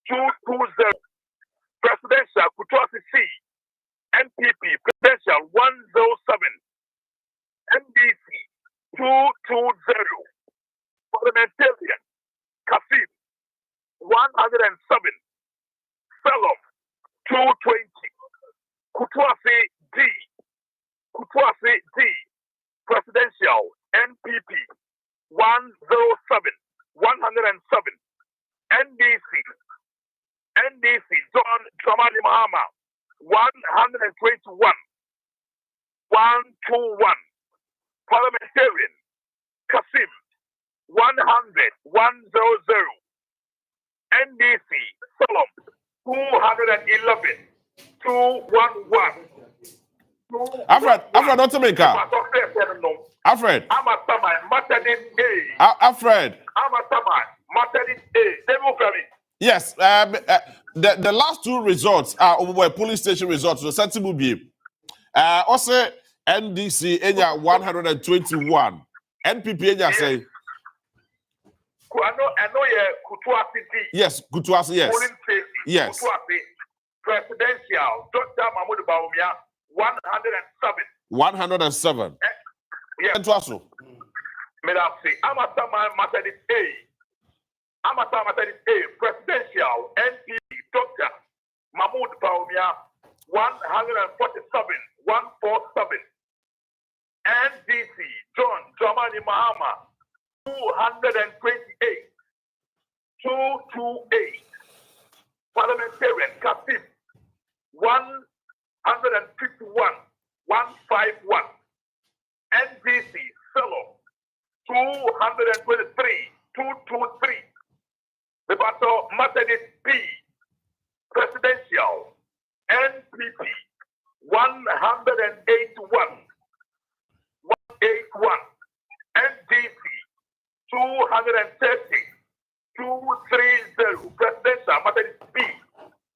220. Presidential Kutuasi C. NPP Presidential 107. NDC 220. Parliamentarian Kasim 107. Salom 220. Kutuasi D. Kutuasi D. Presidential NPP 107. 107. NDC John Dramani Mahama 121. 121. Parliamentarian Kasim 100. 100. NDC Salom 211. 211. Alfred, don't make her. Alfred. Alfred. Yes, the last two results were police station results. The sensible be. Also, NDC enya 121. NPP enya say. Yes, Kutuasi, yes. Yes. Presidential, Dr. Mahmoud Bawumia, 107. 107. Yes. And Tuaso. Medapsi, Amatama Matadis A. Amatama Matadis A. Presidential, NPP, Dr. Mahmoud Bawumia, 147. 147. NDC, John Dramani Mahama, 228. 228. Parliamentarian Kasim 151. 151. NDC Selo 223. 223. The battle Methodist B. Presidential NPP 181. 181. NDC 230. 230. Presidential Methodist B.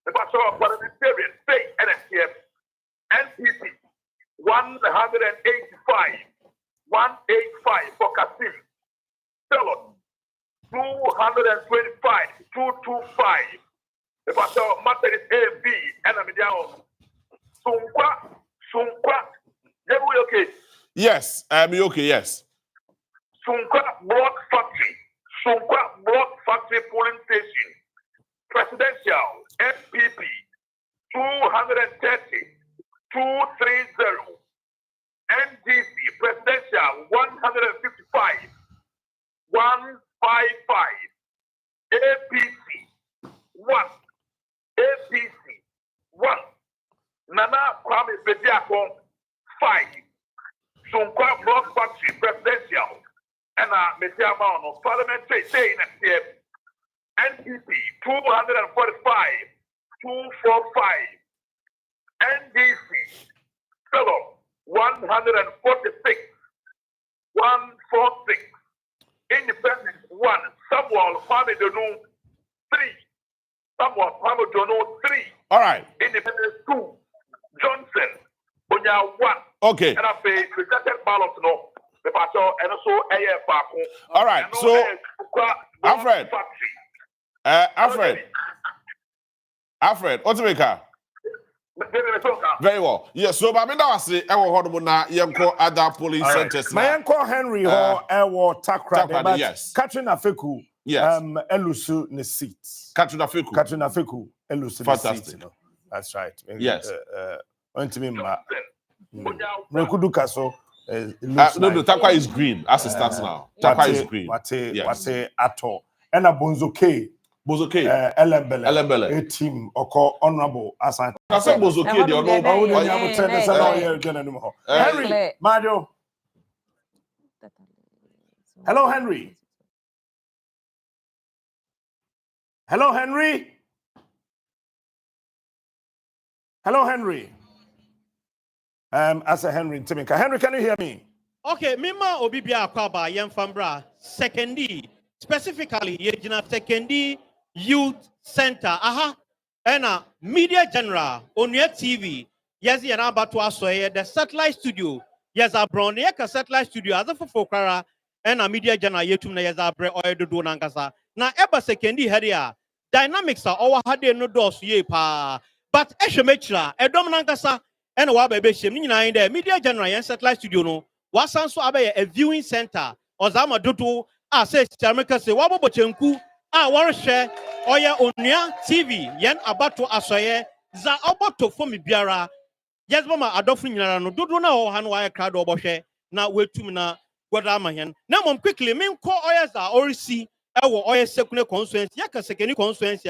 The battle of Parliamentarian State NSTF NPP 185. 185 for Kasim. Selo 225. 225. The battle of Methodist A B and Amidiao. Sunkwa. Okay. Yes, okay, yes. Sunkwa Block Factory. Sunkwa Block Factory Polling Station. Presidential NPP 230. 230. NDC Presidential 155. 155. APC 1. APC 1. Nana Kwame Bediako 5. Sunkwa Block Factory Presidential. And Metiama on Parliamentary State NPP 245. 245. NDC Fellow 146. 146. Independent 1. Samuel Kwame Donu 3. Samuel Kwame Donu 3. All right. Independent 2. Johnson Onya 1. Okay. And I say rejected ballot no. The battle and also AF. All right. So Alfred. Alfred, what's the maker? Very well. Yes, so but now I say I will hold na yenko other polling centers. My uncle Henry ho ewo Takra, but yes. Katrina Feku elusu ne seat. Katrina Feku elusu ne seat. That's right. Yes. To me ma. Rekuduka so no, Takwa is green as it stands now. Takwa is green. Wate ato. And a Bonzoke. Bozoke. Elembele. A team oko honorable as I say Bozoke the Henry, Mario. Hello, Henry. Hello, Henry. Hello, Henry. As a Henry Timika. Henry, can you hear me? Okay, Mima Obibia Kwaba Yemfambra, secondy, specifically Yejina Secondy Youth Center. Aha, and Media General on your TV. Yes, you're about to ask the satellite studio. Yes, a brown satellite studio as a Fokara and a Media General Yetum Yazabre or the Donangasa. Now, ever Secondy Heria, dynamics are our had no doors ye pa. But Eshemetra, a dominankasa, and a wabe shem in the media general and satellite studio no, was also a viewing center, or Zama Dutu, says Jamaica say Wabo Chenku, war share, Oya Onya TV, Yan Abato Asoye, Za Oboto for me biara. Yes, Mama, Adolfin Yarano, do na or Hanwaya crowd or Boshe, now wait to me now, what am I here? Now, mom, quickly, mean call Oyas are already see our second constituency, Yaka second constituency.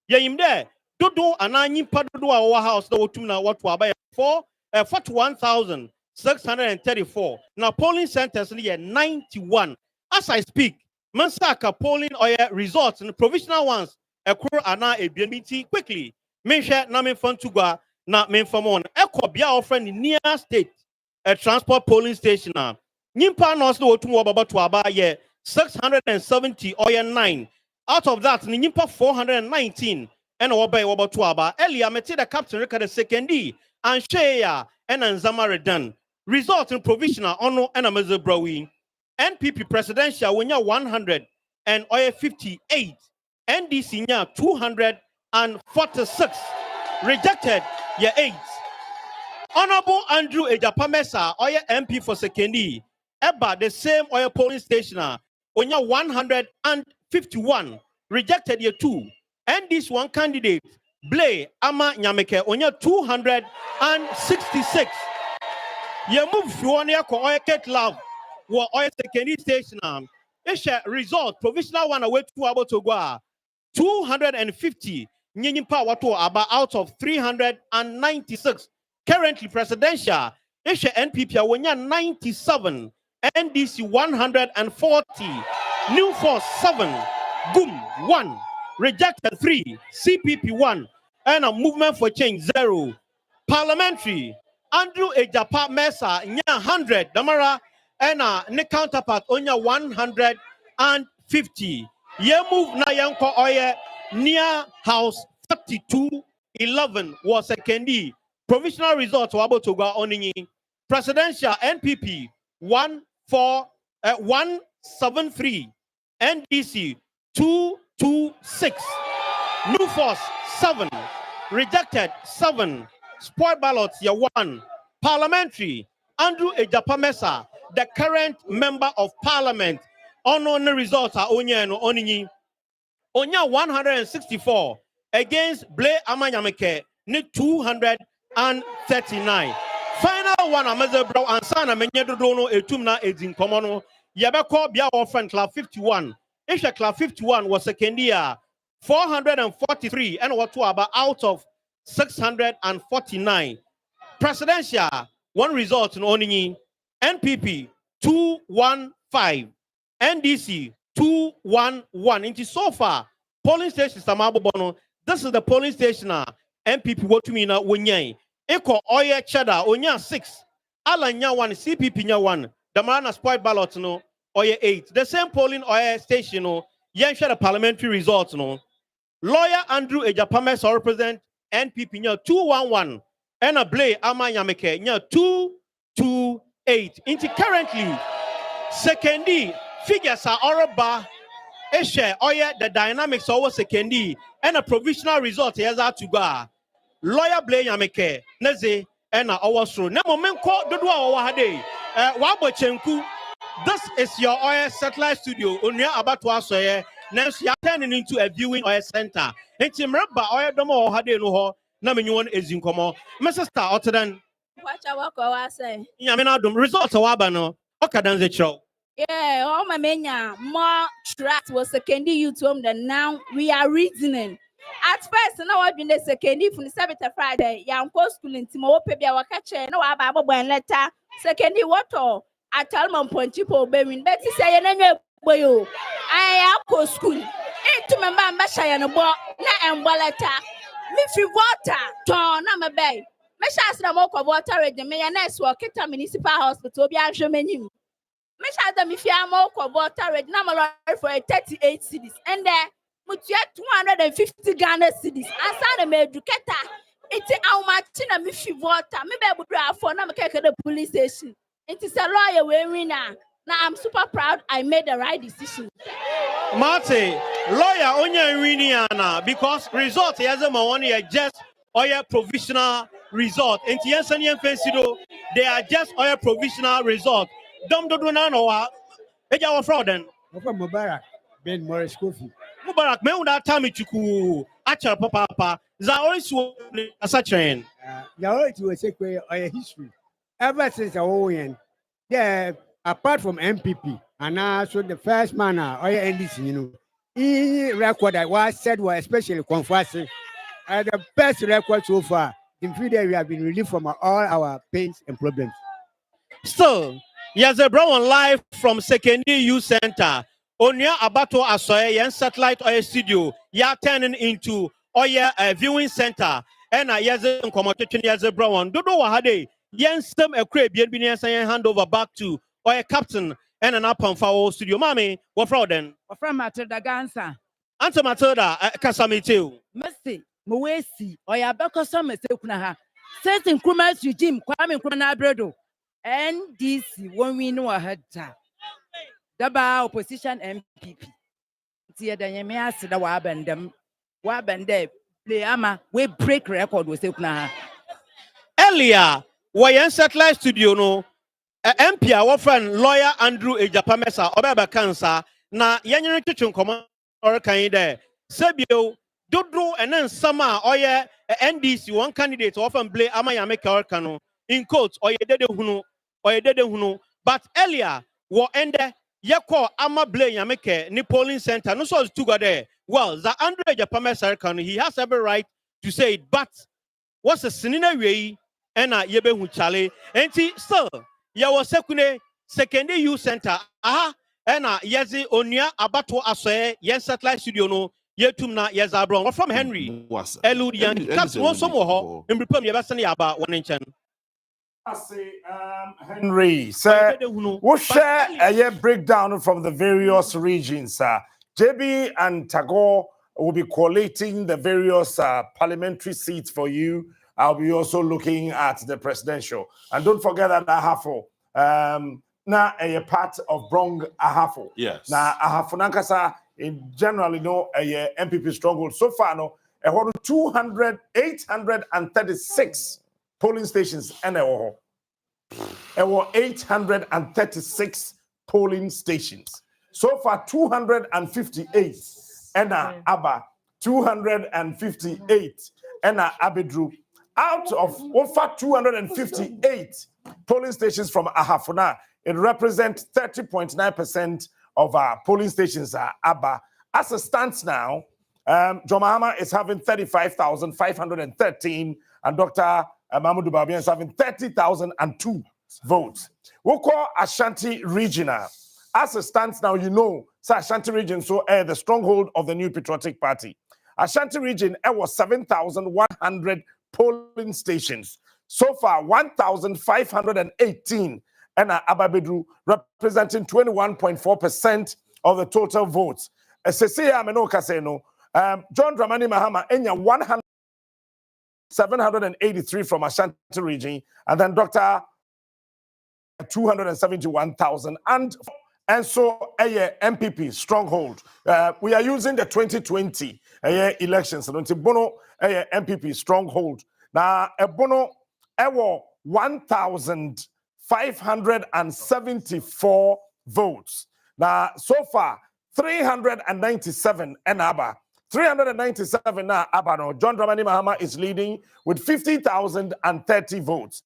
Yeah, him there. Do and I need part do our house, no to now what to buy for 41,634. Now, polling centers near 91. As I speak, Mansaka polling oil results and provisional ones occur ana a BNBT quickly. Mention Namin Fontuga. Na men from on Echo Bia offering near state a transport polling station. Nimpa knows the Otum about to about 670 or 9. Out of that, Nimpa 419 and obey about to about Elia Meti the captain record the second D and Shea and Anzama done. Result in provisional honor and a measure brewing. NPP presidential when you're 100 and oil 58. NDC 246. Rejected. 8. Honorable Andrew Ejapamesa, Oya MP for Sekendi, Eba, the same oil polling station, Onya 151, rejected 2. And this one candidate, Blay Ama Nyameke, Onya 266. You move Fuania ko Oya Ket Love, or Oya Sekendi station, Esha result, provisional one away to Abotogwa, 250. Nyimpa watu about out of 396. Currently presidential, Isha NPP awanya 97, NDC 140, New Force 7, GUM 1, Rejected 3, CPP 1, and a Movement for Change 0. Parliamentary, Andrew Ejapa Mesa nya 100, Damara, and a counterpart onya 150. Ye move na yanko oye near House 3211 was Sekendi. Provisional results were able to go on in presidential NPP 173, NDC 226, New Force 7, rejected 7, spoiled ballots 1. Parliamentary Andrew Ejapamesa, the current member of parliament, on the results are Onya 164 against Blay Amanyameke, 239. Final one, Amaze Bro and Sana Menyedono, Etumna, Edin Komono, Yabako Bia friend Club 51. Isha Club 51 was second year, 443, and what about out of 649. Presidential, one result in Onini, NPP 215, NDC 211. Into so far, polling station Samabo Bono. This is the polling station. MPP what to me now? Wenye. Eko Oye Chada Onya 6. Alanya 1. CPP nya 1. The man spoiled ballot no. Oye 8. The same polling Oye station no. Yen share the parliamentary results no. Lawyer Andrew Ejapames represent NPP nya 211. And a Blay Ama Yameke nya 228. Into currently secondi. Figures are Oroba, Eshe, Oya, the dynamics over secondi, and a provisional result here's out to go. Lawyer Blay Yameke, Neze, and our through. Nemo Menko, Dudwa Wahade, Wabo Chenku. This is your Oya satellite studio, Unia Abatwa Soye. Next, you are turning into a viewing Oya center. And Timreba Oya Domo Hade no, Naminuan is in Como. Mr. Star Ottodan. Watch our walk, say. Yamina Dum, results of Wabano, Okadanze Show. Yeah, all my mania more tracks was secondary youth home than now we are reasoning. At first, now I've been the secondary from the 7th Friday, young post school in Timo Pebia Wakache, no Ababa and letter, secondary water. I tell my point people, baby, Betty say, boy, I am post school. Ain't to my mamma shy and a boy, not and walleta. Miffy water, torn, I'm a bay. Mesha Slamok of water, the mayonnaise work at municipal hospital, be a menu. Mesha them if you are more water red number for a 38 cities and there mutia 250 Ghana cities. Asana me educator. It's how much in a miffy water. Maybe I would draw for no the police station. It is a lawyer wearing now. Now I'm super proud I made the right decision. Marty, lawyer onye Winiana, because result has a one year just oil provisional result. And Tiansanian Fensido, they are just oil provisional result. Dom do na no wa. Eja wa fraud then. Mubarak Ben Morris Kofi. Mubarak me una time chuku achar papa za always as a train. You already was a history. Ever since Owen, yeah, apart from MPP, and also the first man or NDC, you know, he record that was said was especially confessing the best record so far. In 3 days, we have been relieved from all our pains and problems. Still, Yaze Brown live from Secondary Youth Center. Onya Abato Asoye yen satellite oil studio. Ya turning into oil viewing center. And Yaze Nkomoto Yaze Brown. Dodo Wahade. Yen stem a crib yen bini hand over back to oil captain and an up on foul studio. Mami, what fraud then? From Matilda Gansa. Answer Matilda Casamite. Mercy, Mwesi, or Yabako Summer Sekunaha. Certain Kumas regime, Kwame Kuna Bredo. NDC, when we know a head tap. Daba opposition MPP. Tia Danyamia said the Wabandem, the Ama, we break record with Sekunaha. Earlier, Wayan satellite studio no. MP our friend lawyer Andrew Ejapamesa Obeba Cancer na yanyin kitchen command or kind there. Sebio Dodo and then summer oye NDC one candidate often play Amayameka or Kano in quotes or ye dede hunu but earlier what ende yako ama blame Yameke ni polling center no so to go there. Well the Andrew Ejapamesa Kano he has every right to say it but what's a sinina way and yebe hu chale and still Yawa Sekune Secondary Youth Center. Aha, ena Yazi Onya Abato Asoye, Yen Satellite Studio no, Yetumna Yazabron from Henry. Eludian, Caps one some more, and Repum Yabasani about 1 inch. I say, Henry, sir, we'll share a breakdown from the various regions, sir. JB and Tagore will be collating the various parliamentary seats for you. I'll be also looking at the presidential. And don't forget that Ahafo, na a part of Brong Ahafo. Yes. Na Ahafo Nankasa, in general, you know, a MPP stronghold. So far, no, 836 polling stations. And there were 836 polling stations. So far, 258. And Abba, 258. And Abedru. Out of over 258 polling stations from Ahafuna, it represents 30.9% of our polling stations are Abba. As it stands now, John Mahama is having 35,513 and Dr. Mahmoud Bawumia is having 30,002 votes. We'll call Ashanti Regional. As it stands now, you know, so Ashanti Region, so the stronghold of the New Patriotic Party. Ashanti Region, it was 7,100 polling stations. So far, 1,518 and Ababedru representing 21.4% of the total votes. John Dramani Mahama, 783 from Ashanti region, and then Dr. 271,000. And so a MPP stronghold. We are using the 2020 elections. And Bono MPP stronghold. Now a Bono 1,574 votes. Now so far 397 and Abba. 397 now Abba. No, John Dramani Mahama is leading with 50,030 votes.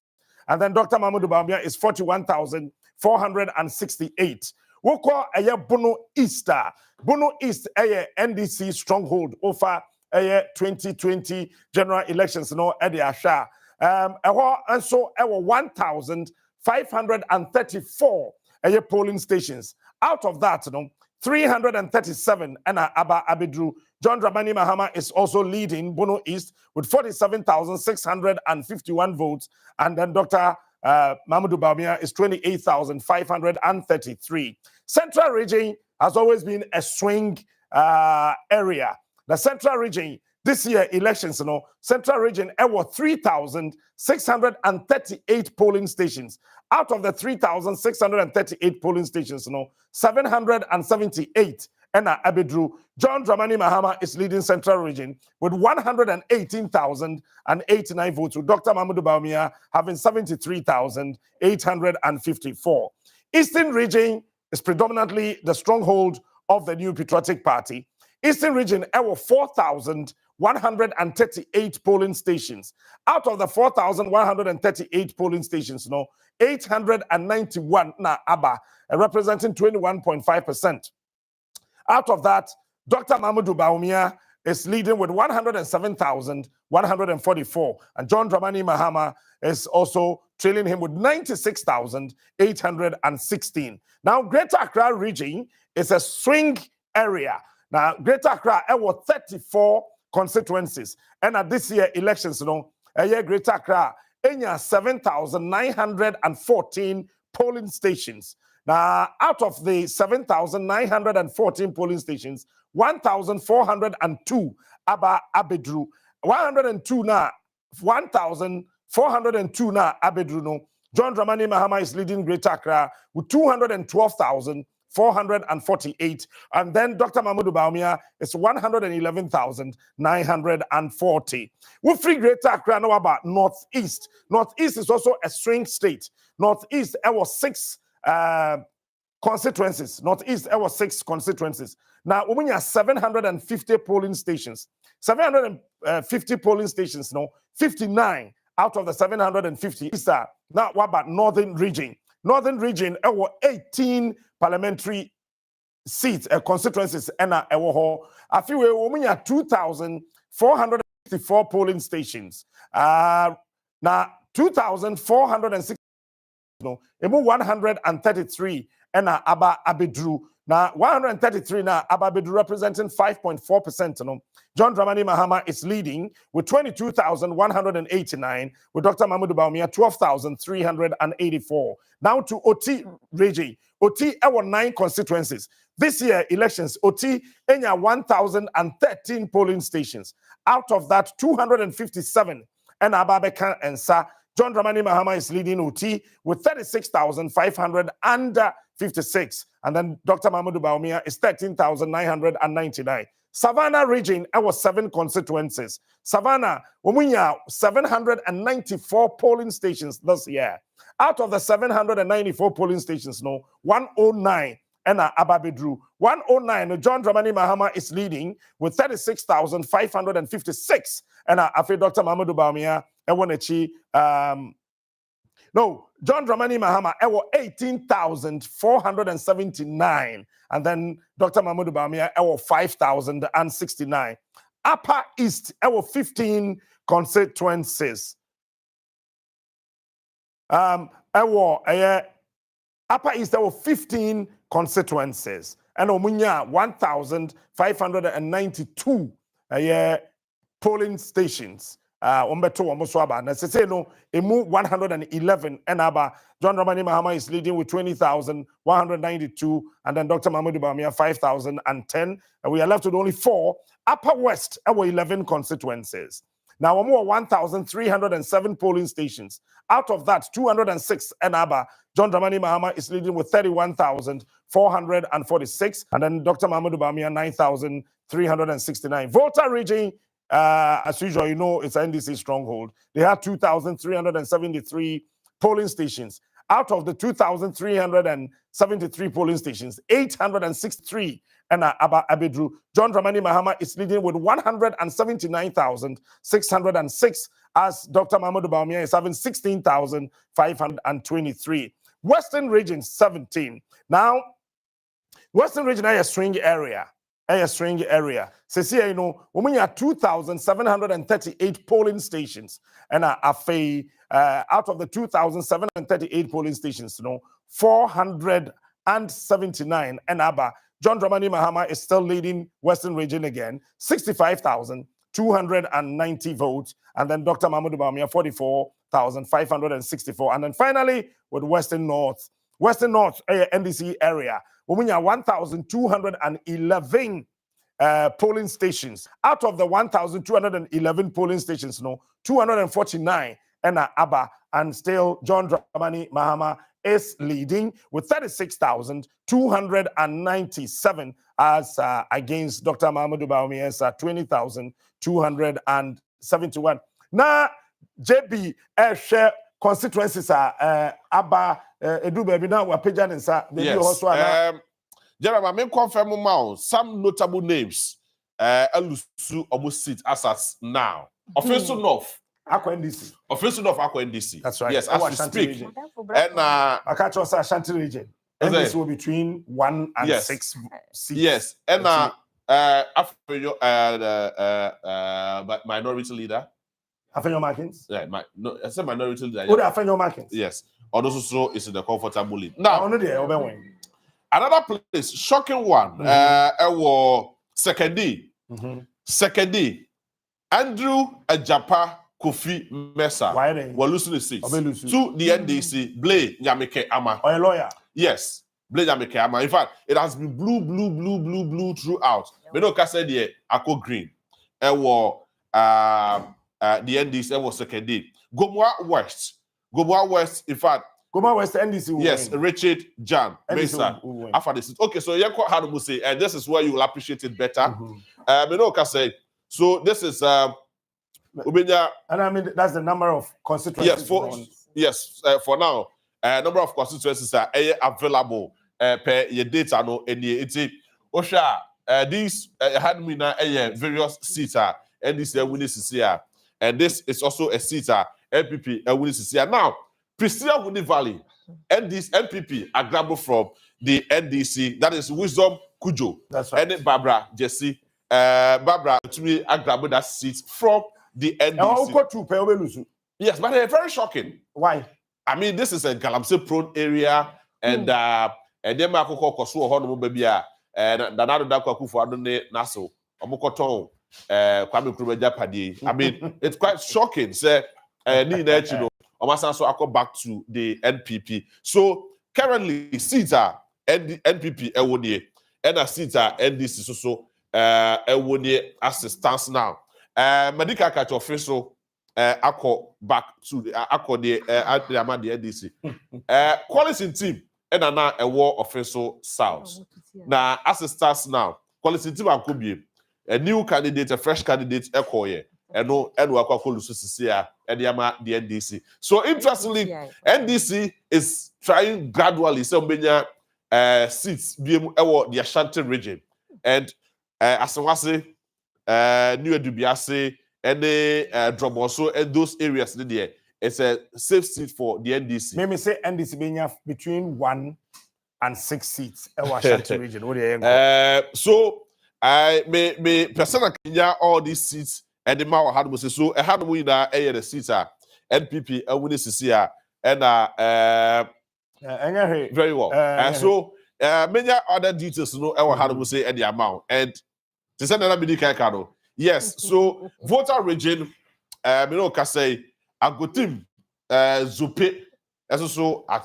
And then Dr. Mahmoud Bawumia is 41,468. We call a Bono Easter. Bono East a NDC stronghold over a 2020 general elections. No, Eddie Asha. And so 1,534 polling stations. Out of that, 337 and Abba Abedru. John Dramani Mahama is also leading Bono East with 47,651 votes. And then Dr. Mahmoud Bawumia is 28,533. Central region has always been a swing area. The central region, this year elections, Central Region, there were 3,638 polling stations. Out of the 3,638 polling stations, 778 and Abedru. John Dramani Mahama is leading Central Region with 118,089 votes, with Dr. Mahmoud Bawumia having 73,854. Eastern Region is predominantly the stronghold of the New Patriotic Party. Eastern Region, there were 4,138 polling stations. Out of the 4,138 polling stations, 891 na ABBA, representing 21.5%. Out of that, Dr. Mahmoud Bawumia is leading with 107,144, and John Dramani Mahama is also trailing him with 96,816. Now, Greater Accra Region is a swing area. Now, Greater Accra, there were 34 constituencies, and at this year elections, Greater Accra, 7,914 polling stations. Now, out of the 7,914 polling stations, 1,402 Aba Abedru, 102 na 1,402 na Abedru no. John Dramani Mahama is leading Greater Accra with 212,448, and then Dr. Mahmoud Bawumia is 111,940. We free Greater Accra now about Northeast. Northeast is also a swing state. Northeast, there was 6 constituencies. Northeast, there were 6 constituencies. Now, we have 750 polling stations. 750 polling stations, 59 out of the 750 is now what about Northern Region? Northern Region, there were 18 parliamentary seats, constituencies, and I feel we have 2,464 polling stations. Now, 2,460. 133 and Aba Abedru. Now 133 now Aba Abedru representing 5.4%. John Dramani Mahama is leading with 22,189, with Dr. Mahmoud Bawumia 12,384. Now to OT Region. OT our 9 constituencies. This year elections, OT enya 1,013 polling stations. Out of that, 257 and Ababeka and Sa. John Dramani Mahama is leading OT with 36,556. And then Dr. Mahmoud Bawumia is 13,999. Savannah Region, our 7 constituencies. Savannah, we have 794 polling stations this year. Out of the 794 polling stations, 109 and Aba Abedru. 109, John Dramani Mahama is leading with 36,556. And after Dr. Mahmoud Bawumia, John Dramani Mahama, 18,479. And then Dr. Mahmoud Bawumia, 5,069. Upper East, 15 constituencies. Upper East, 15 constituencies. And Omunya, 1,592 polling stations. Umbeto Wamoswaba. Na sese no emu 111 and aba John Dramani Mahama is leading with 20,192, and then Dr. Mahmoud Bawumia 5,010. And we are left with only 4. Upper West, our 11 constituencies. Now more 1,307 polling stations. Out of that, 206 and aba John Dramani Mahama is leading with 31,446, and then Dr. Mahmoud Bawumia 9,369. Volta Region. As usual, it's an NDC stronghold. They have 2,373 polling stations. Out of the 2,373 polling stations, 863 and Aba Abedru. John Dramani Mahama is leading with 179,606, as Dr. Mahmoud Bawumia is having 16,523. Western Region 17. Now, Western Region is a swing area. A string area. We have 2,738 polling stations, and out of the 2,738 polling stations, 479 and Abba. John Dramani Mahama is still leading Western Region again, 65,290 votes, and then Dr. Mahmoud Bawumia 44,564, and then finally with Western North, NDC area. We have 1,211 polling stations. Out of the 1,211 polling stations, 249 and Abba, and still John Dramani Mahama is leading with 36,297 as against Dr. Mahamudu Bawumiensa 20,271. Now, JB share constituencies are Abba Edu baby now we're paging in Yes. General, I confirm now some notable names. Elusu almost sit as at now. Offensive North. Akwa NDC. Offensive North Akwa NDC. That's right. Yes, as we speak. Region. And I catch us Ashanti region. Is NDC it? will be between 1 and Yes. 6 seats. Yes, and minority leader. Afenyo Markins. Yeah, I said minority leader. Who the Afenyo Markins? Yes, or also is in the comfortable lead. Now, another place, shocking one. Secondly, Andrew Ajapa Kofi Mensah were losing the seats to the NDC. Blay Nyameke Ama. Or a lawyer. Yes, Blay Nyameke Ama. In fact, it has been blue throughout. We don't say the Ako Green. The NDC was secondly. Gomoa West, in fact. Gomoa West NDC will yes, win. Richard Jan Mensah. After this. Okay, so you how to say, and this is where you will appreciate it better. Say, so this is and I mean that's the number of constituencies. Yes, for now, number of constituencies are available per your data no any Osha these had me now various seats and this winning here, and this is also a seat MPP winning here. Now, Priscilla Wuni Valley and this MPP are grabbed from the NDC, that is Wisdom Kujo. That's right. And Barbara Jesse. Barbara to me I grabbed that seat from the NDC. Yes, but they're very shocking. Why? I mean, this is a Galamsey prone area, and then I could call Kosu or baby, and another Dako for Adone Nassau, Omokoton, Kwame Nkrumah Padi. I mean, it's quite shocking. Say, you know, so I go back to the NPP. So currently, seats are NPP Ewodie, and a seats are NDC so Ewodie as it stands now. Medical catch official. Ako back to the NDC. Quality team and now a war official South. Now, as it starts now, quality team could be a new candidate, a fresh candidate, Ekoye, and no, and we are called Lucia and the NDC. So interestingly, NDC is trying gradually some seats being the Ashanti region, and as I say, New Edubiase. And they drop also in those areas there. It's a safe seat for the NDC. Maybe say NDC being between 1 and 6 seats in Ashanti region. So I may personally all these seats and the Mawa had was so I had winner the seats are NPP and winning CCR and very well. And so many other details know I had to say and the amount and to send another big card. Yes, so voter region, can say a good team, Zupe, as also at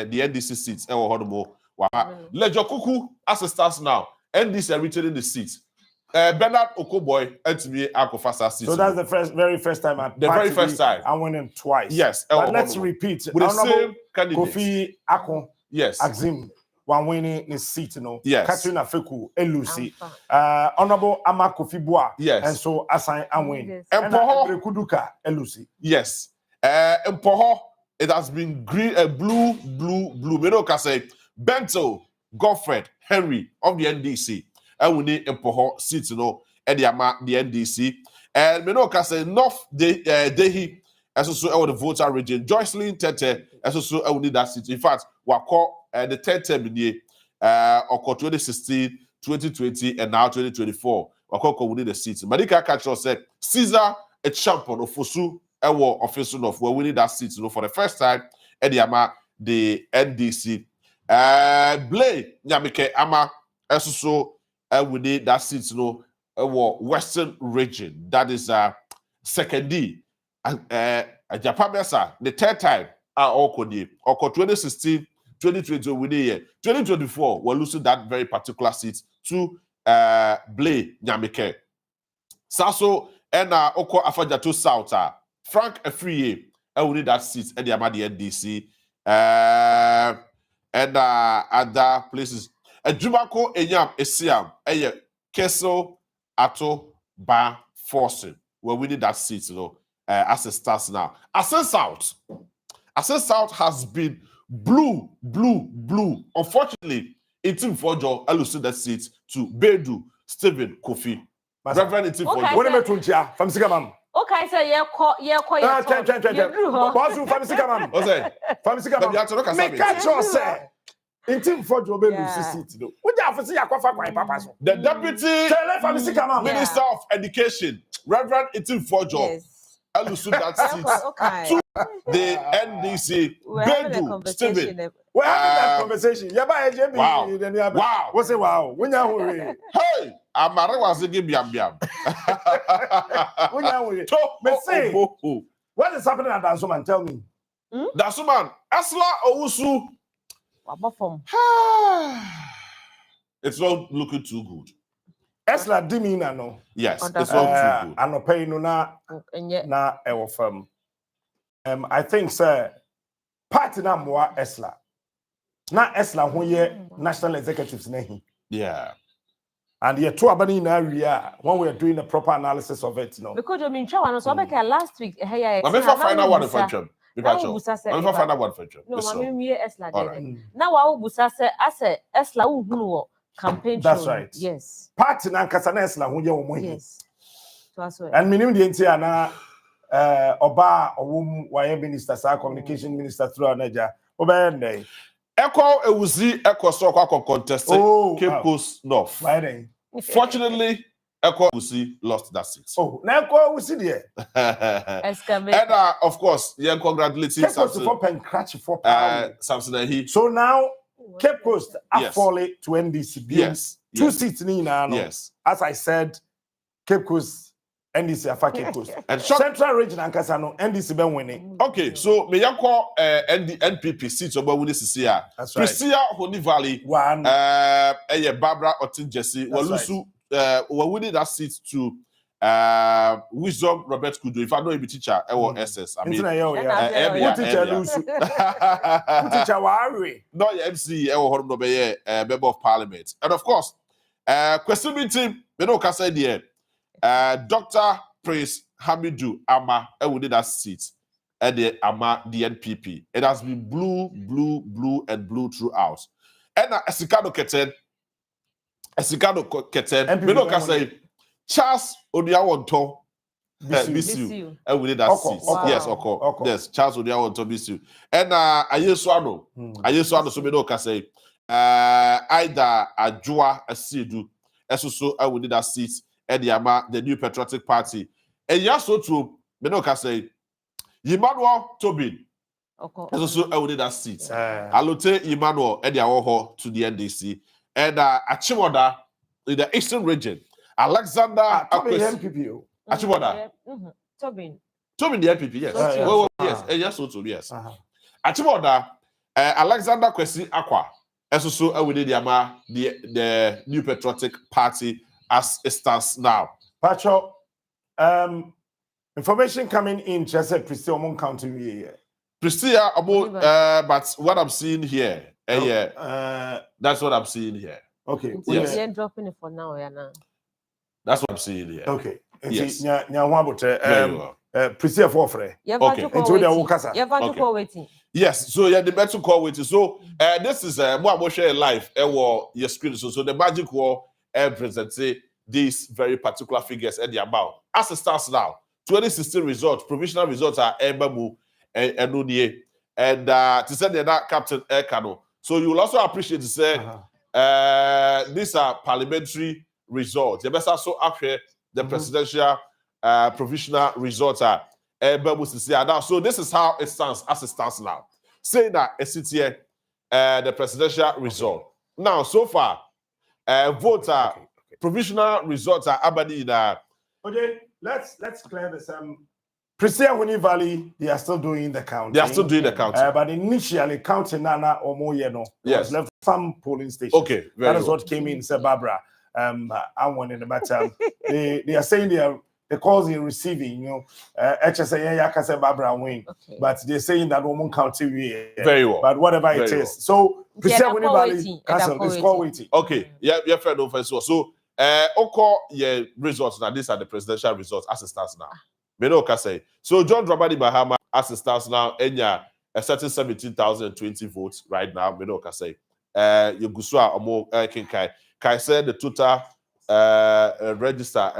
the NDC seats, Lejo Kuku, as it starts now, NDC are returning the seats. Bernard Okoboy, NTB Akofasa seats. So that's the very first time at the very first time. I won him twice. Yes, but let's repeat. With the same candidate. Kofi Akon. Yes. Axim. One winning his seat, Yes. Katrina Feku, Elusi, Honorable Ama Kofi Boa, yes, and so assign and win. And Kuduka, Elusi. Yes. And Poho, it has been green, blue. Menoka say Bento, Godfred, Henry of the NDC, and we need Poho seat, and the NDC. And Menoka say North Dehi, as also the voter region, Joycelyn Tete, as also we need that seat. In fact, we call the 10th term in the 2016, 2020, and now 2024. We need the seat. Madika Kacho said, Caesar, a champion of Fosu, a war official of where we need that seat for the first time, and the NDC. Blay, Nyamike Ama, also we need that seat, a war Western region. That is second D. Japan Mensah, the third time, all 2016. 2020 we did 2024 we're losing that very particular seat to Blay Nyamike. Saso ena oko Afajato South Frank Afriye will need that seat at the Amadi NDC and other places. Jumako Enyam Esiam Keso Ato Ba Forcing where we need that seat, as it starts now. Access South has been blue. Unfortunately, Itim Fojo elucidated that seat to Bedu Stephen Kofi. Reverend Itim Fojo. What am I doing here? From Sigamam. Okay, so yeah, Boss from Sigamam. From Sigamam. Make catch yourself. Itim Fojo Bedu seat. What do you have to see? The Deputy Minister of Education, Reverend Itim Fojo, elucidated that seat to the NDC. Bedu Stephen. We're having that conversation. Wow. What's it? Wow. When you hey, Amara was a biam. What is happening at Dansuman? Tell me. Dansuman, Asla Owusu. It's not looking too good. Esla Dimina no. Yes, it's not too good. Anope no na ewo firm. I think sir party na moa Esla. Na Esla ho ye national executives na hi. Yeah. And yet two abani na area when we are doing a proper analysis of it, no. Because I mean, so last week, hey, I'm going to find out one for Trump. I'm going to find out one for Trump. No, I'm here Esla. Now I will busa say Esla who campaign. That's right. Yes. Party na nkasa na Esla ho ye wo yes. And minimum the entire na Oba Owum waye minister sa communication minister through Niger. Obeyende. Echo Ewuzi Echo so contested Cape Coast North. Why then? Fortunately, Echo Ewuzi lost that seat. Oh, now Echo Ewuzi there. And of course, yeah, congratulating Samson. Samson and he. So now Cape Coast have fallen to NDC. Yes. Two seats in Yes. As I said, Cape Coast. NDC afa Cape Coast. And Central Region and Kasano, NDC been winning. Okay, so me yanko NPP seats over winning CCA. That's right. Prisia Honey Valley, one. Barbara Otin Jesse, Walusu, we're winning that seat to Wisdom Robert Kudu. If I know him teacher, SS. I mean, teacher Wari. Not MC, member of parliament. And of course, question meeting, we know Kasa here. Dr. Prince Hamidou Ama did that seat at the Ama DNPP. It has been blue and blue throughout. And Esikado Keten, we know say Charles Odiawonto BCU did that seat. Wow. Yes, Oko. Yes, Charles Odiawonto BCU. And Ayesuano, so we know say Aida Ajua Asidu also did that seat. The New Patriotic Party. And yes, so too, Menoka say, Emmanuel Tobin. Also, I did that seat. Alote Emmanuel Ediawoho to the NDC. And Achimoda in the Eastern region. Alexander MPP. Achimoda. Tobin the NPP, yes. Yes, yes, so too, yes. Achimoda, Alexander Kwesi Akwa. Also, I did the New Patriotic Party. As it stands now. Pacho, information coming in, just said Priscilla Omon County here. Priscilla, but what I'm seeing here, that's what I'm seeing here. Okay. Yes. You're dropping it for now, That's what I'm seeing here. Okay. Yes. Priscilla Fofre. Okay. Yes, so the better call waiting. So this is what I'm sharing live. Your screen. So the magic wall. Present these very particular figures at the amount. As it stands now, 2016 results, provisional results are Embamu and Nunye, and to say they're not Captain Ekano. So you will also appreciate to say these are parliamentary results. The best also up here, the presidential provisional results are Embamu now. So this is how it stands as it stands now. Saying that it's here, the presidential result. Now, so far. Voter provisional results are Abadi. Okay, let's clear this. Priscilla Honey Valley, they are still doing the counting. They are still doing the counting. But initially, counting Nana or Moyeno yes. was left some polling stations. Okay, that is what came in, said Barbara. I want in the matter. They are saying the calls they're receiving, HSA Yakasa Barbara win, but they're saying that woman can't very well. But whatever Very it is, well. so cancel. It's call waiting. Okay, yeah, fair enough as well. So, Oko, yeah, results now. These are the presidential results as it stands now. Meno say. So John Dramani Mahama as it stands now, Enya a certain 17,020 votes right now. Meno say. Yuguswa Omo Kinkai. Kai said the total register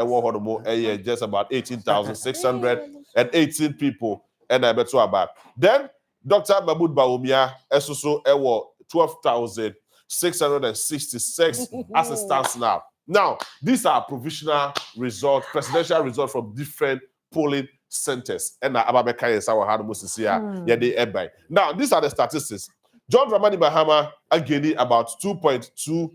just about 18,618 people and I bet so about. Then Dr. Mahmoud Bawumia also 12,666 as it stands now. Now, these are provisional results, presidential results from different polling centers. And now, these are the statistics. John Dramani Mahama again about 2.2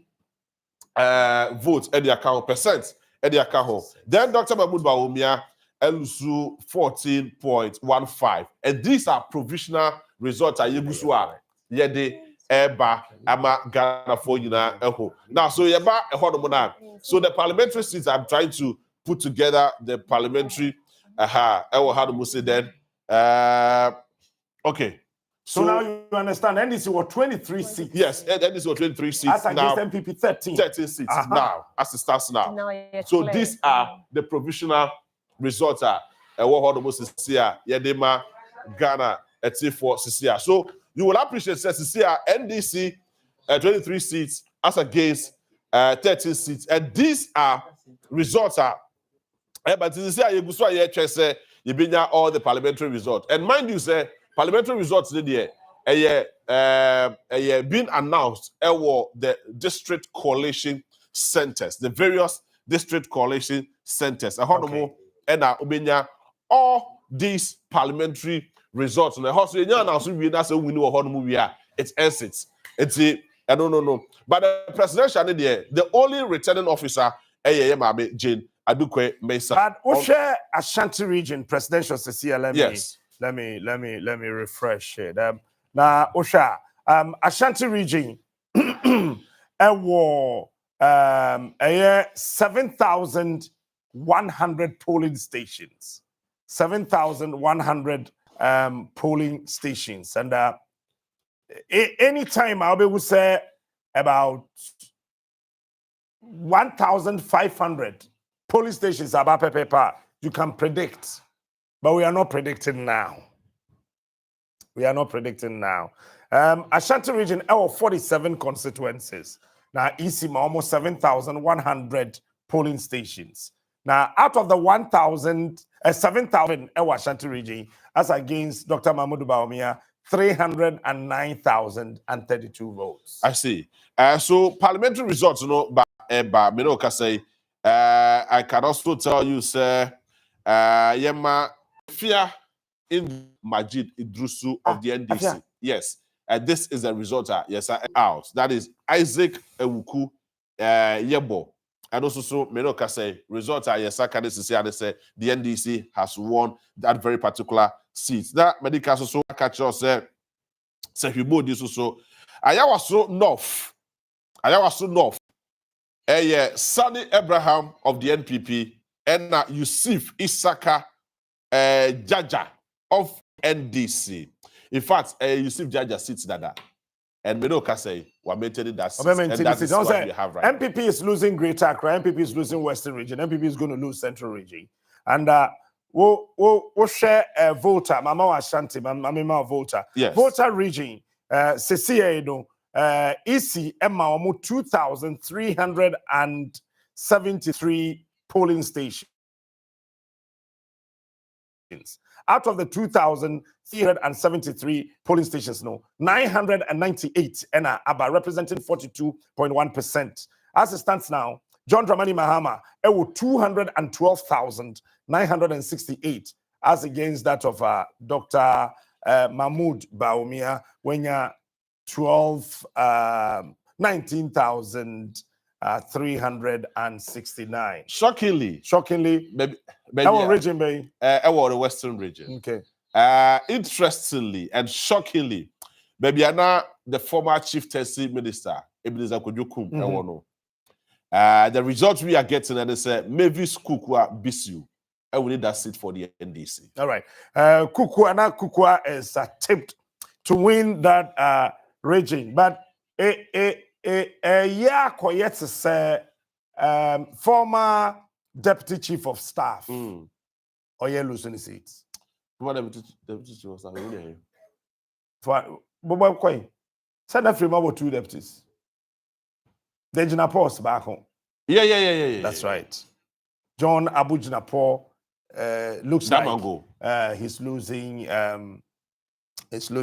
votes at the account percent at the account. Then Dr. Mahmoud Bawumia elusu 14.15. And these are provisional results. Yede eba ama Ghana for eho. Now, so yeba eho so the parliamentary seats, I'm trying to put together the parliamentary eho how to say then. Okay. So now you understand, NDC were 23 seats. Yes, NDC were 23 seats. As against MPP 13. 13 seats now, as it starts now. So these are the provisional results. Yedema, Ghana, for Sisia. So you will appreciate Sisia, NDC, 23 seats as against 13 seats. And these are results. But Sisia, you bring all the parliamentary results. And mind you, say, parliamentary results being announced the district coalition centers, the various district coalition centers. Okay. All these parliamentary results. It's exits. It's no. But the presidential the only returning officer Jane Adukwe Mesa. But Osha Ashanti region presidential CCLM. Yes. Let me refresh it. Now, Osha, Ashanti region, a war, 7,100 polling stations, 7,100 polling stations, and anytime I'll be able to say about 1,500 polling stations about paper you can predict. But we are not predicting now. Ashanti region, 47 constituencies. Now, Isima, almost 7,100 polling stations. Now, out of the 7,000 Ashanti region, as against Dr. Mahmoud Bawumia, 309,032 votes. I see. So, parliamentary results, Minoka say, I can also tell you, sir, Yema, fear in Majid Idrusu of the NDC. Yes. This is a result. Yes, out. That is Isaac Ewuku Yebo. And also, so Menoka say, result yes, I can say the NDC has won that very particular seat. That medical also catch us say this also. I was so north. Sani Abraham of the NPP and Yusuf Isaka Jaja of NDC. In fact, Yusuf Jaja sits there. And Menoka say, we're maintaining that seat. And that is what we have right MPP is losing Greater Accra, MPP is losing Western Region, MPP is going to lose Central Region. And we'll share a voter, Mama Ashanti, Mama voter. Yes. Voter region, CCA, EC, Emma, 2,373 polling stations. Out of the 2,373 polling stations, 998 are about representing 42.1%. As it stands now, John Dramani Mahama, 212,968, as against that of Dr. Mahmoud Bawumia, when you're 19,369. Shockingly, maybe our region, baby. Our the Western region. Okay. Interestingly and shockingly, maybe now the former chief Tessie minister, Ebenezer Kojokum, The results we are getting, and they say Mavis Kukwa Bisu. I will need that seat for the NDC. All right. Kukwa is tipped to win that region, but yet to say former deputy chief of staff or losing the seats. Former deputy chief of staff. For Bobo Coin, send a free about 2 deputies. Then Jinapor back home. Yeah. That's right. John Abu Jinapor looks that like he's losing his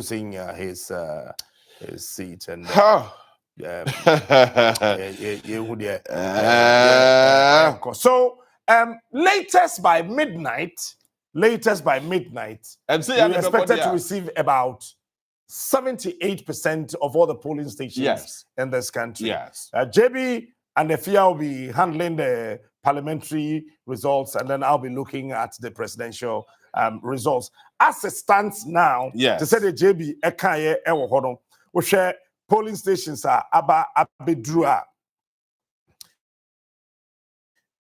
seat and so latest by midnight, and we're expected to receive about 78% of all the polling stations in this country. Yes. JB and Efia will be handling the parliamentary results, and then I'll be looking at the presidential results. As it stands now, to say the JB Ekaye Ewo Hono, we share polling stations are Aba Abedrua.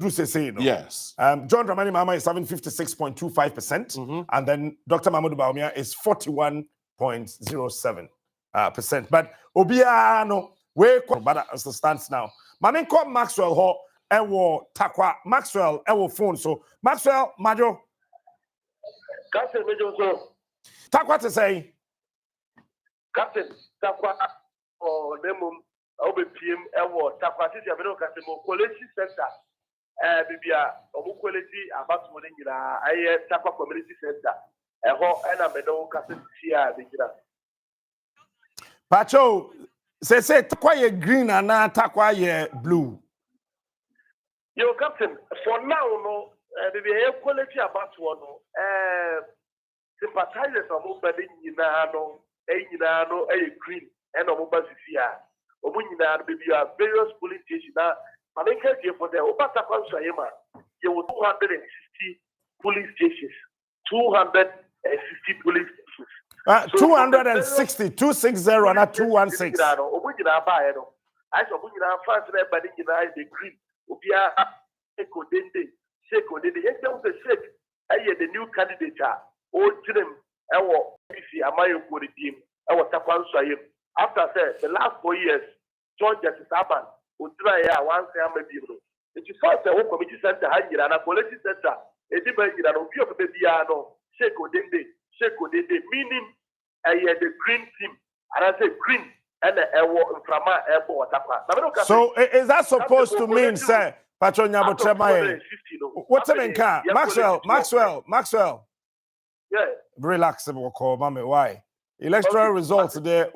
Yes. John Dramani Mahama is having 56.25%, and then Dr. Mahmoud Bawumia is 41.07%. But Obiano, but as it stands now, Maminko Maxwell Ho Ewo Takwa Maxwell Ewo phone. So Maxwell Majo. Captain Major, Takwa to say. Captain Takwa or Demum OBPM Ewo Takwa Titi Abeno Casimo Quality Center. Bibia Obu Quality about Moninga, I Takwa Community Center. A ho and a meadow Castle Sia Vigila. Pacho say Takwa ye green and now Takwa ye blue. Yo, Captain, for now, no, the quality about one, sympathizers are moving in Nano, a green, and a mobile Sia. Obunina, maybe various police stations. I think for the Obata Sayama, there were 260 police stations. 260 police stations. 260, 260, and not 216. I saw Obunina fans there, but the green. Ubia Eko Dende, Sheko Dende. Yes, there was a shake. The new candidate, old Jim, our PC, Amayo Kodidim, our Tapan Sayim. After the last 4 years, John Justice Aban, Utraya, once I am a Bibro. It is first a whole committee center, and a quality center, a different of the Biano, Sheko Dende, meaning the green team. And I say green. So is that supposed to mean, sir, Patronya Botremaye? What's the name? Maxwell. Yeah. Relax, call mommy. Why? Electoral results there.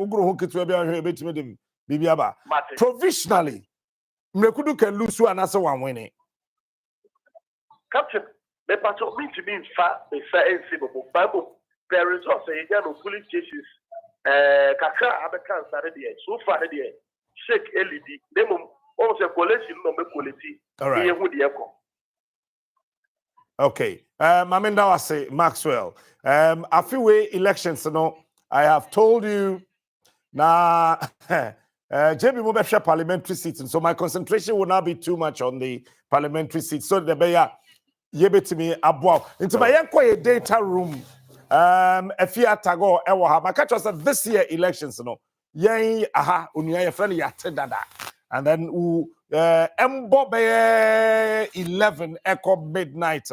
Provisionally, Mrekudu can lose one as one winning. Captain, the patron mean to be in fact the Bible. The results are police cases. Kakra abekan sare de so far de shake LED demum almost a coalition no be quality. All right. Okay. Maminda was say Maxwell. A few way elections, I have told you now JB Mobesha parliamentary seats, and so my concentration will not be too much on the parliamentary seats. So the beya yebetimi abwa into my yanko data room. Efia Tago Ewa Makacho said this year elections, Yang unya friend yatedada. And then Mbobe 11 echo midnight,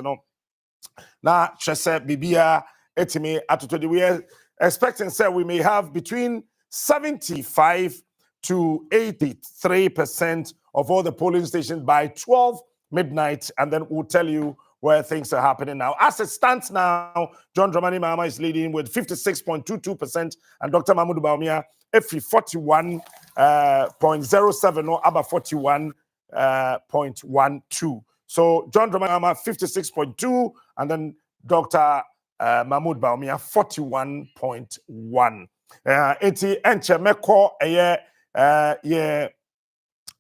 Now Chese Bibia Etime Atutodi. We are expecting say we may have between 75 to 83% of all the polling stations by 12 midnight, and then we'll tell you where things are happening now. As it stands now, John Dramani Mahama is leading with 56.22%, and Dr. Mahmoud Bawumia, every 41.07 or about 41.12. So John Dramani Mahama 56.2, and then Dr. Mahmoud Bawumia 41.1. Eti enche meko ye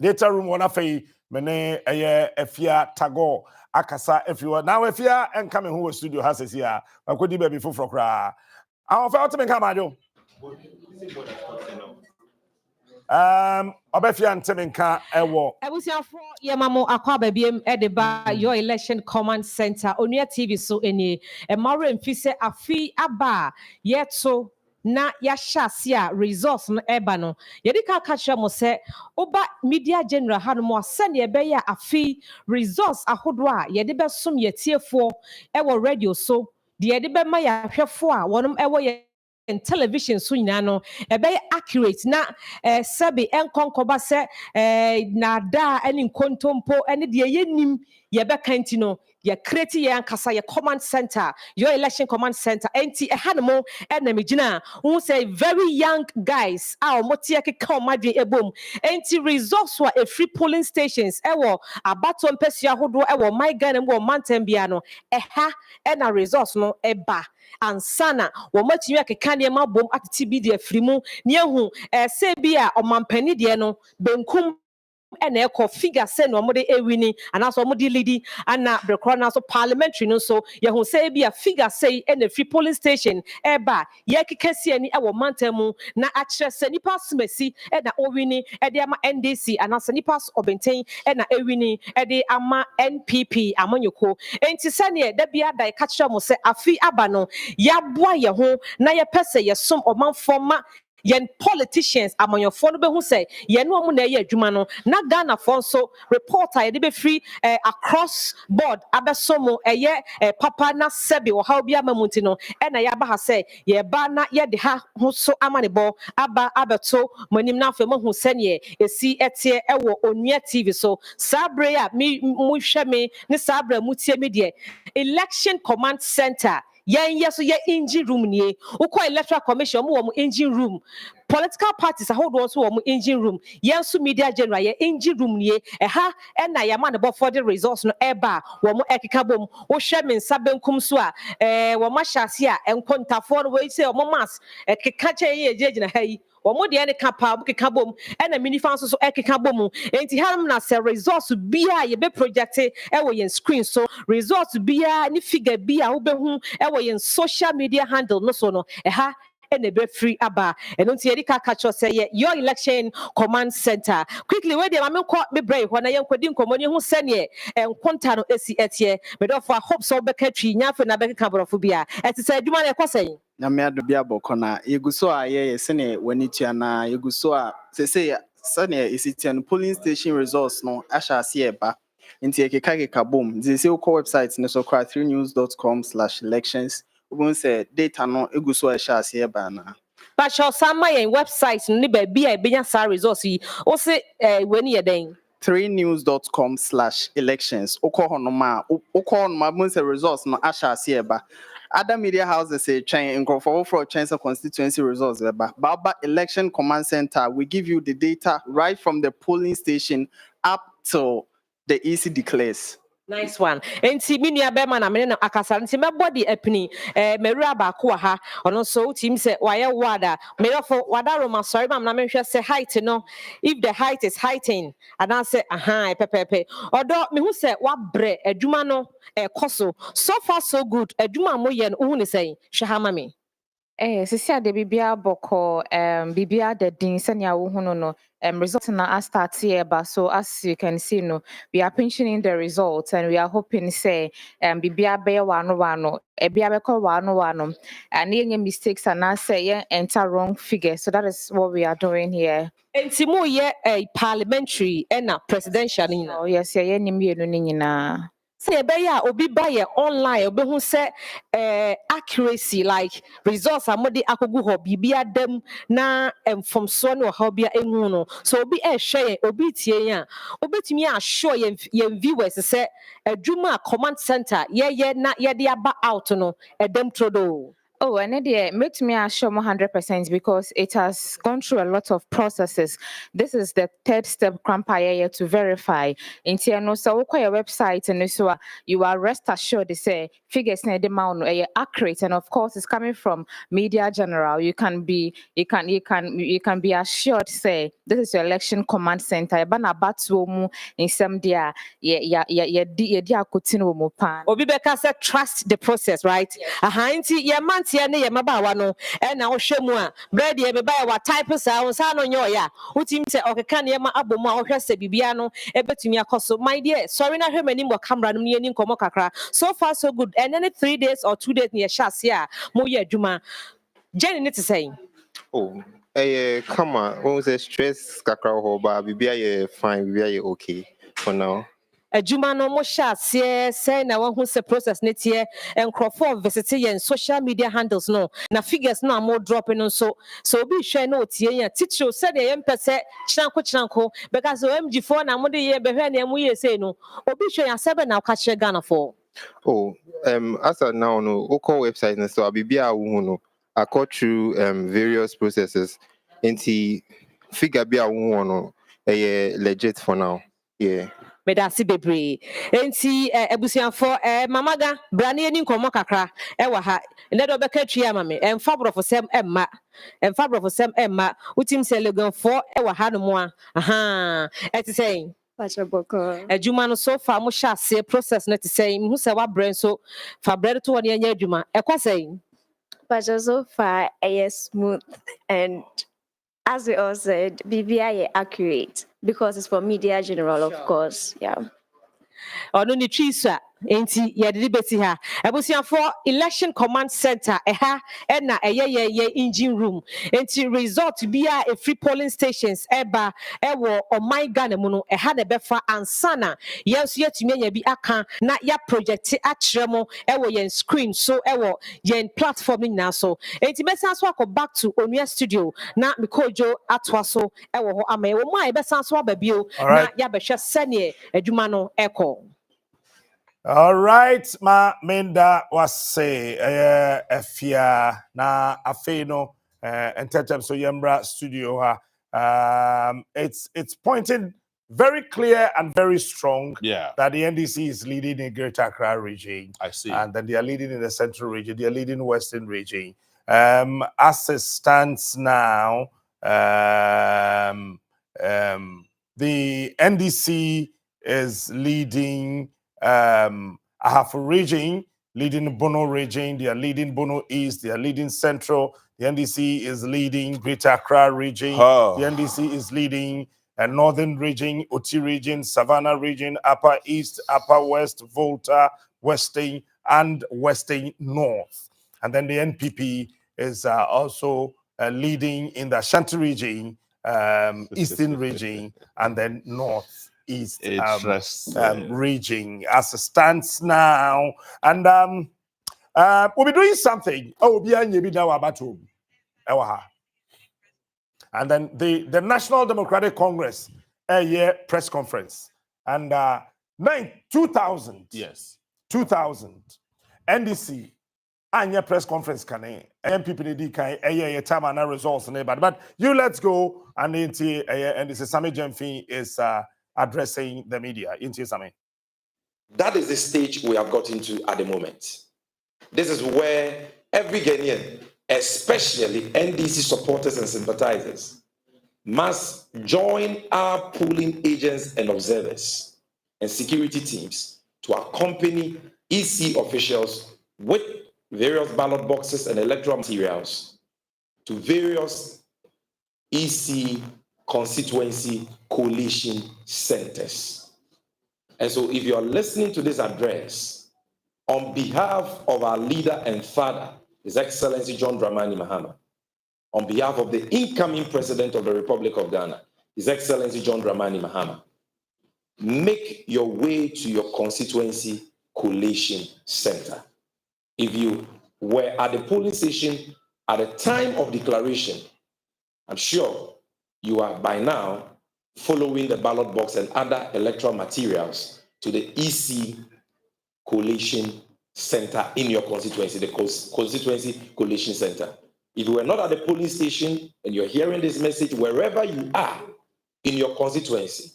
data room wana fei mene Efia Tago akasa everyone. Now Efia and coming who studio has this here. I could be before for cry. Our fellow to come Obefia Nteminka Ewo. Ebusiafo yemamo akwa babiem edeba your election command center Onua TV so eni emare mfise afi aba yeto na yashasia resource no eba no yedika kacha mo se oba media general hanmo asane ebeya afi resource ahodo a yede besom yetiefo ewo radio so de yede be ma yahwefo a wonom ewo in television so nyina no ebe accurate na sabi enkonkoba se na da eni nkontompo eni de yenim ye be kanti no ye create ye ankasa ye command center your election command center enti ehanemo enamigina who say very young guys a omotie keka omadwe ebom enti results wa a free polling stations ewo abato mpesua hodo ewo my Ghana mo mantembia no eha ena results no eba ansana womatumi akeka ne ma bom atiti bi de afrimu ne ehu se bi a omampani de no benkum ena eko figure say no mode ewini anaso mode leadi ana brekro na so parliamentary no so ye hu say bi a figure say ena free polling station eba ye kekasi ani ewo mantamu na akire se nipa smesi ena owini ede ama NDC anaso nipa obenten ena ewini ede ama NPP amanyoko enti sane da bia dai ka kire mo se afi aba no ya boa ye ho na ye pese ye som omanfoma yen politicians amanyofo no be hu say ye no mu na ye adwuma no na Ghana for so reporter ye be free across board abesomo eye papa na sebi wo ha obi amamunti no e na ya ba ha say ye ba na ye de ha ho so amanebo aba abeto monim na afemo hu sene esi etie ewo Onua TV so sabre ya mi mu hwe me ne sabre mutie me de election command center yes, ye engine room nie. Uko electoral commission mu engine room. Political parties hold on to engine room. Yes, media general ye engine room nie. Eha ena ya man about for the resource no eba. Womu ekikabom. O shemin saben kumsua. Wama shasia enkontafo we say omo mas. Ekikache ye jeje na hai. Womo de ene kapa bukikabom. Ena minifanso so ekikabom. Enti ham na se resource bia ye be projecte ewo yen screen so resource bia ni figure bia wo be hu ewo yen social media handle no so no. Eha ene be free aba enunti erika catch us say your election command center quickly we dey ma me ko me brave ho na yen kwadi nkomoni hu sene enkonta no esi etie me do for hope so be ka twi nyafe na be ka borofo bia etise adwuma na ekosen na me ado bia boko na yeguso a ye sene wani tua na yeguso a sese sene isitian polling station results no asha ase eba nti ekeka bom nti se ko website no so kra 3news.com/elections ubun say data no eguso a sha ase eba na but show some my website ni ba bia e benya sa results yi o se wani ye den 3news.com/elections ukohonoma bun say results no asha ase eba other media houses say chain in for chance of constituency results Baba election command center we give you the data right from the polling station up till the EC declares. Nice one. Enti mi nua be ma na me na akasa nti me body epini mewura ba ko ha ono so team say waye wada me for wada roma sorry mam na me hwe say height no if the height is heighting and I say pepepe odo me hu say wa bre adwuma no koso so far so good adwuma mo ye no hu ne say hwe ha ma me sisi ade bibia boko bibia the din senya wo hunu no result na start here but so as you can see no we are pensioning the results and we are hoping say bibia be wano bia be ko wano and any mistakes and I say enter wrong figure so that is what we are doing here. Enti mo ye parliamentary and presidential ni oh yes ye ni mienu ni nyina say beya obi buy online obi hu say accuracy like results amode akogu ho bibia dem na from so no how bia enhu no so obi share obi tie ya obetumi assure ye viewers say adwuma command center ye na ye de aba out no edem trodo. Oh, and it makes me assure 100% because it has gone through a lot of processes. This is the third step Crampire to verify. In Tiano, so your website and so you are rest assured they say figures na the amount are accurate, and of course it's coming from Media General. You can be assured say this is your election command center. Bana batwo in some dia dia kutino mo pan. Obi beka say trust the process, right? Ahanti ye man Abrantia ne Yamabawa no, and now Shemua, Brady, Ebeba, what type of sounds, I know ya. Utim say, okay, can Yama Aboma or Hesse Bibiano, Ebetimia Coso, my dear, sorry, not him anymore, camera, near Komokakra. So far, so good. And then 3 days or 2 days near Shasia, Moya Juma. Jenny, need to say. Oh, come on. When we say stress, kakra hoba, bibi fine, bibi okay for now. Juma no mo share say na one who say process net here and Crawford visiting and social media handles no. Na figures no more dropping on so be share no tie teacher said the empese chinanko because OMG4 na mo de ye behwe na mu ye say no. Obi share ya 7 na ka share Ghana for. Oh, as of now no, oko website na so bibi a wo no. I go through various processes into figure be a one legit for now. Yeah. Medasi bebre enti ebusian for mamaga brane ani nkomo kakra wa ha ne do beka twa mame emfabro for sem emma utim se legon for wa ha no mo aha eti say Boko. Adwuma no so far mo sha se process no ti say hu se wa brand so fa bread to woni anya adwuma ekwa say But so far, smooth and as we all said, BBI accurate because it's for media general, of course. Yeah. Ono ni twisa enti ye de beti ha for election command center eha na ye engine room enti result bia a free polling stations eba ewo oman Ghana mu no eha na befa ansana yes yetumi anya bi aka na ya project atremo ewo yen screen so ewo yen platform na so enti besan so akọ back to Onua studio na mikojo atwa so ewo ho ama ewo mu a besan so ababio na ya behwe sene adwuma no eko. All right, ma menda wase efia na afeno entertain so yembra studio ha it's pointing very clear and very strong that the NDC is leading in Greater Accra region. I see. And then they are leading in the central region, they are leading western region. As it stands now, the NDC is leading Ahafo region, leading Bono region, they are leading Bono East, they are leading Central, the NDC is leading Greater Accra region, the NDC is leading Northern region, Oti region, Savannah region, Upper East, Upper West, Volta, Western, and Western North. And then the NPP is also leading in the Ashanti region, Eastern region, and then North East region as it stands now. And we'll be doing something. And then the National Democratic Congress press conference. And 2000. Yes. 2000. NDC. Anya press conference kane MPP kan time and results but you let's go and this is Sammy Jemfi is addressing the media. Into Sammy. That is the stage we have got into at the moment. This is where every Ghanaian, especially NDC supporters and sympathizers, must join our polling agents and observers and security teams to accompany EC officials with various ballot boxes and electoral materials to various EC constituency coalition centers. And so if you are listening to this address, on behalf of our leader and father, His Excellency John Dramani Mahama, on behalf of the incoming President of the Republic of Ghana, His Excellency John Dramani Mahama, make your way to your constituency coalition center. If you were at the polling station at the time of declaration, I'm sure you are by now following the ballot box and other electoral materials to the EC coalition center in your constituency, the constituency coalition center. If you were not at the polling station and you're hearing this message, wherever you are in your constituency,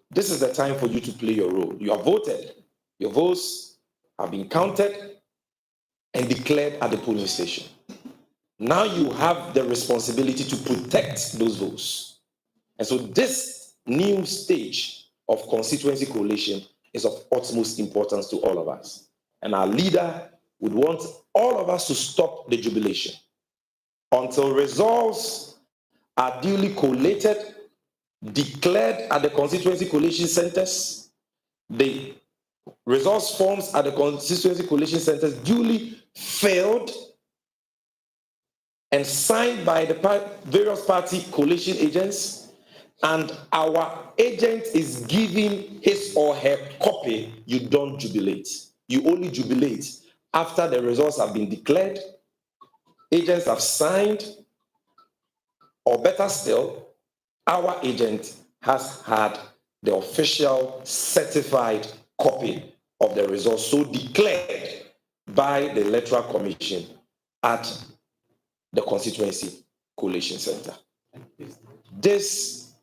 this is the time for you to play your role. You have voted. Your votes have been counted and declared at the polling station. Now you have the responsibility to protect those votes. And so this new stage of constituency coalition is of utmost importance to all of us. And our leader would want all of us to stop the jubilation until results are duly collated, declared at the constituency collation centers, the results forms at the constituency collation centers duly filled and signed by the various party coalition agents, and our agent is giving his or her copy. You don't jubilate. You only jubilate after the results have been declared, agents have signed, or better still, our agent has had the official certified copy of the results so declared by the Electoral Commission at the constituency collation center. This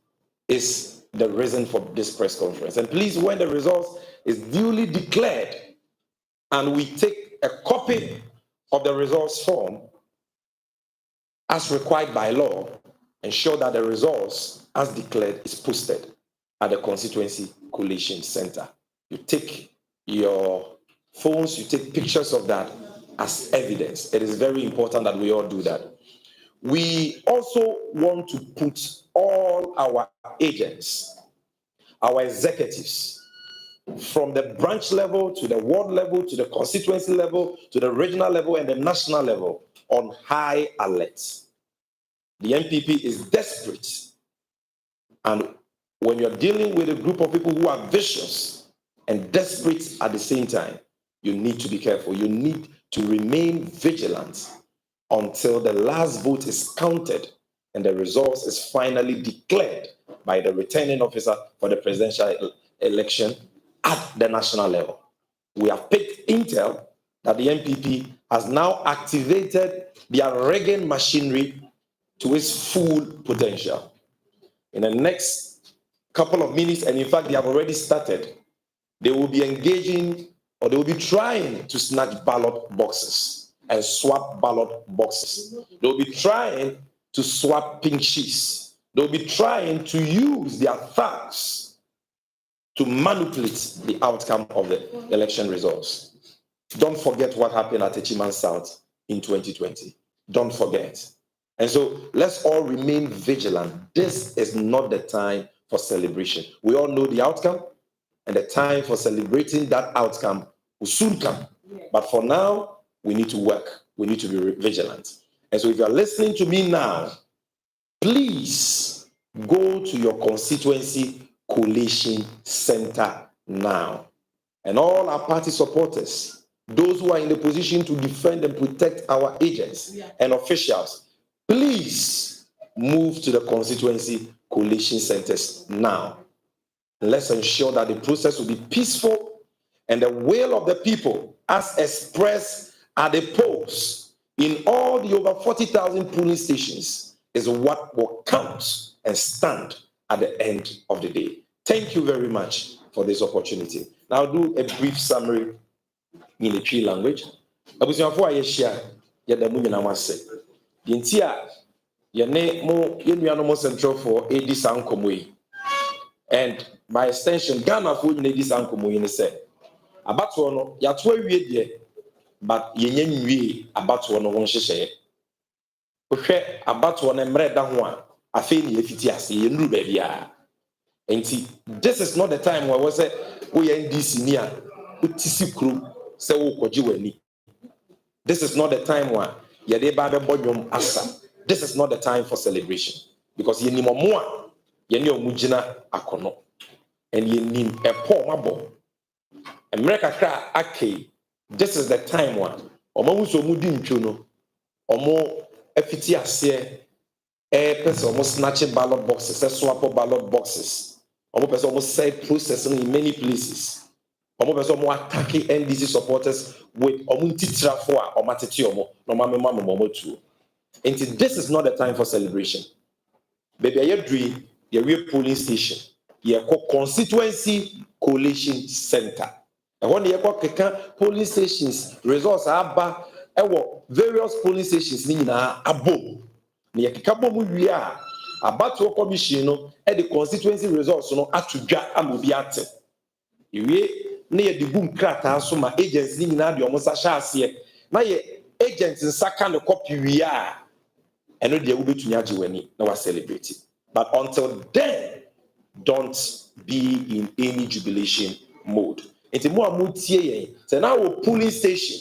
is the reason for this press conference. And please, when the results is duly declared and we take a copy of the results form as required by law, ensure that the results as declared is posted at the constituency collation center. You take your phones, you take pictures of that as evidence. It is very important that we all do that. We also want to put all our agents, our executives, from the branch level to the ward level, to the constituency level, to the regional level and the national level on high alert. The NPP is desperate. And when you're dealing with a group of people who are vicious and desperate at the same time, you need to be careful. You need to remain vigilant until the last vote is counted and the results is finally declared by the returning officer for the presidential election at the national level. We have picked intel that the NPP has now activated their rigging machinery to its full potential. In the next couple of minutes, and in fact, they have already started, they will be engaging or they will be trying to snatch ballot boxes and swap ballot boxes. They will be trying to swap pink sheets. They will be trying to use their thugs to manipulate the outcome of the election results. Don't forget what happened at Techiman South in 2020. Don't forget. And so let's all remain vigilant. This is not the time for celebration. We all know the outcome, and the time for celebrating that outcome will soon come. But for now, we need to work. We need to be vigilant. And so if you're listening to me now, please go to your constituency collation center now. And all our party supporters, those who are in the position to defend and protect our agents and officials, please move to the constituency collation centers now. Let's ensure that the process will be peaceful and the will of the people, as expressed at the polls in all the over 40,000 polling stations, is what will count and stand at the end of the day. Thank you very much for this opportunity. Now I'll do a brief summary in the Twi language. Abusuafo a yeshia yeda mu nyina wase. Yenti a yene mo yenuanom central for AD Sankomo yi. And by extension Ghana for nyina AD Sankomo yi ne se abato no yato awie de but yenye nwie abato no won hyehye. Ohwe abato no mre da ho a afi ne yefiti ase yenuru ba bia. Enti this is not the time where we say we NDC ni a utisi kru se wo koji wani. This is not the time where yede ba be bodwom asa. This is not the time for celebration because ye nimomo a ye ne omugina akono and ye nim epo mabo. America kra akei. This is the time one. Omo so mudi ntwo no. Omo afiti ase person omo snatch ballot boxes, swap ballot boxes. Omo person omo side processing in many places. Omo person omo attack NDC supporters with omo titra for omo tete omo no mama too. And this is not the time for celebration. Baby, I dream the real polling station. Ye constituency collation center. And when you go polling stations, results are ba various polling stations ni na abo. Ni yakikabo mu wi a abato commission no e the constituency results no atudwa amobi ate. Iwe na ye de boom krata so ma agents ni na de omo sa hya ase na ye agents nsa ka no copy we are eno de wobetumi age wani na wa celebrate it. But until then, don't be in any jubilation mode. It's more mutie say now police station